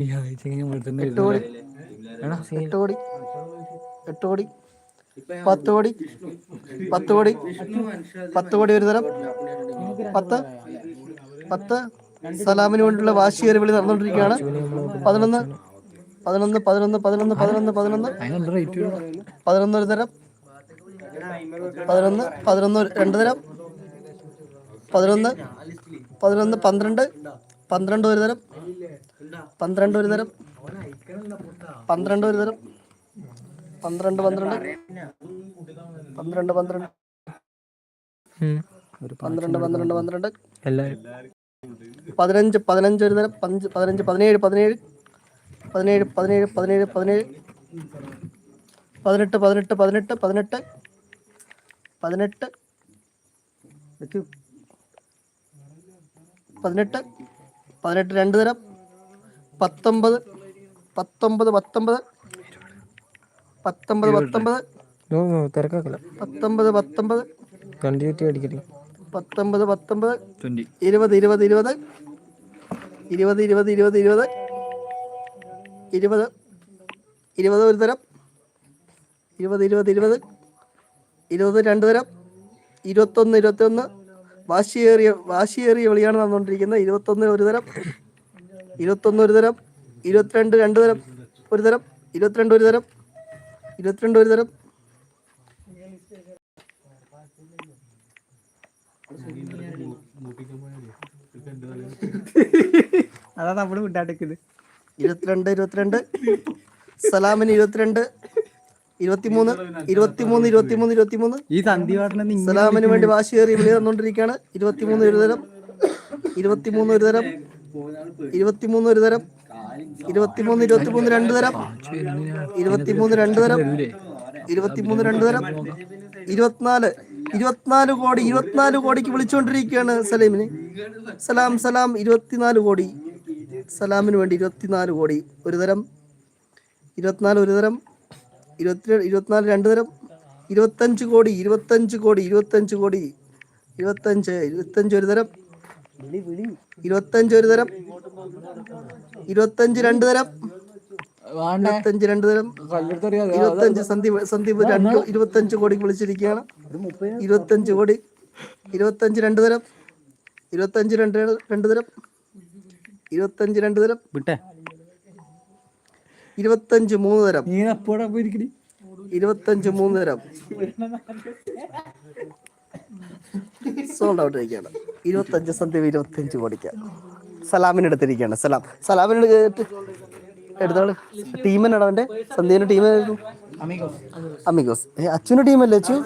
8 കോടി 8 കോടി 8 കോടി 10 കോടി 10 കോടി 10 കോടി ഒരു തരം 10 സലാമിന് വേണ്ടിയുള്ള വാശിയേറി വിളി നടന്നുകൊണ്ടിരിക്കുകയാണ്. 11 11 11 11 11 11 ഒരു തരം 11 11 രണ്ട് തരം 11 11 12 12 ഒരു തരം 12 ഒരു തരം 12 ഒരു തരം 12 12 12 12 12 12 15 15 ഒരു തരം 15 17 17 17 17 17 17 18 18 18 18 18 18 18 രണ്ട് തരം 19 19 19 19 19 തിരക്കാക്കല 19 19 കണ്ടിന്യൂറ്റി അടിക്കട്ടെ 19 19 20 20 20 20 20 20 20 20 20 ഒരു തരം 20 20 20 20 രണ്ട് തരം 21 21 വാശിയേറിയ വിളിയാണ് നടന്നുകൊണ്ടിരിക്കുന്നത്. 21 ഒരു തരം 21 ഒരു തരം 22 രണ്ട് തരം ഒരു തരം 22 ഒരു തരം 22 ഒരു തരം അതാ നമ്മള് വിട്ടാട്ടിക്കുന്നത്. 22 22 സലാമിന് 22 23 23 23 23 ഈ സന്ധ്യവാട്ടനെ സലാമിന് വേണ്ടി വാശിയേറിയ വിളി നടന്നുകൊണ്ടിരിക്കുകയാണ്. 23 ഒരു തരം 23 ഒരു തരം 23 ഒരു തരം 23 23 രണ്ട് തരം 23 രണ്ട് തരം 23 രണ്ട് തരം 24 കോടി 24 കോടിക്ക് വിളിച്ചുകൊണ്ടിരിക്കുകയാണ് സലീമിന്. സലാം 24 കോടി സലാമിന് വേണ്ടി 24 കോടി ഒരു തരം 24 ഒരു തരം 24 രണ്ട് തരം 25 കോടി 25 കോടി 25 കോടി 25 ഒരു തരം 25 ഒരു തരം 25 രണ്ട് തരം 25 രണ്ട് തരം 25 സന്ദീപ് 25 കോടിക്ക് വിളിച്ചിരിക്കുകയാണ്. 25 കോടി 25 രണ്ട് തരം 25 രണ്ട് തരം 25 രണ്ട് തരം വിട്ടെ 25 മൂന്ന് തരം 25 മൂന്ന് തരം സോൾഡ് ഔട്ട് ആയിരിക്കുകയാണ്. 25 സന്ദീപ് 25 കോടിക്ക് സലാമിന് എടുത്തിരിക്കുകയാണ്. സലാമിന് എടുത്തോളൂ. ടീമെന്നാണ് അവന്റെ സന്ദീപിന്റെ ടീം അമിഗോസ്. അച്ഛൻ്റെ ടീമല്ലേ അച്ചു?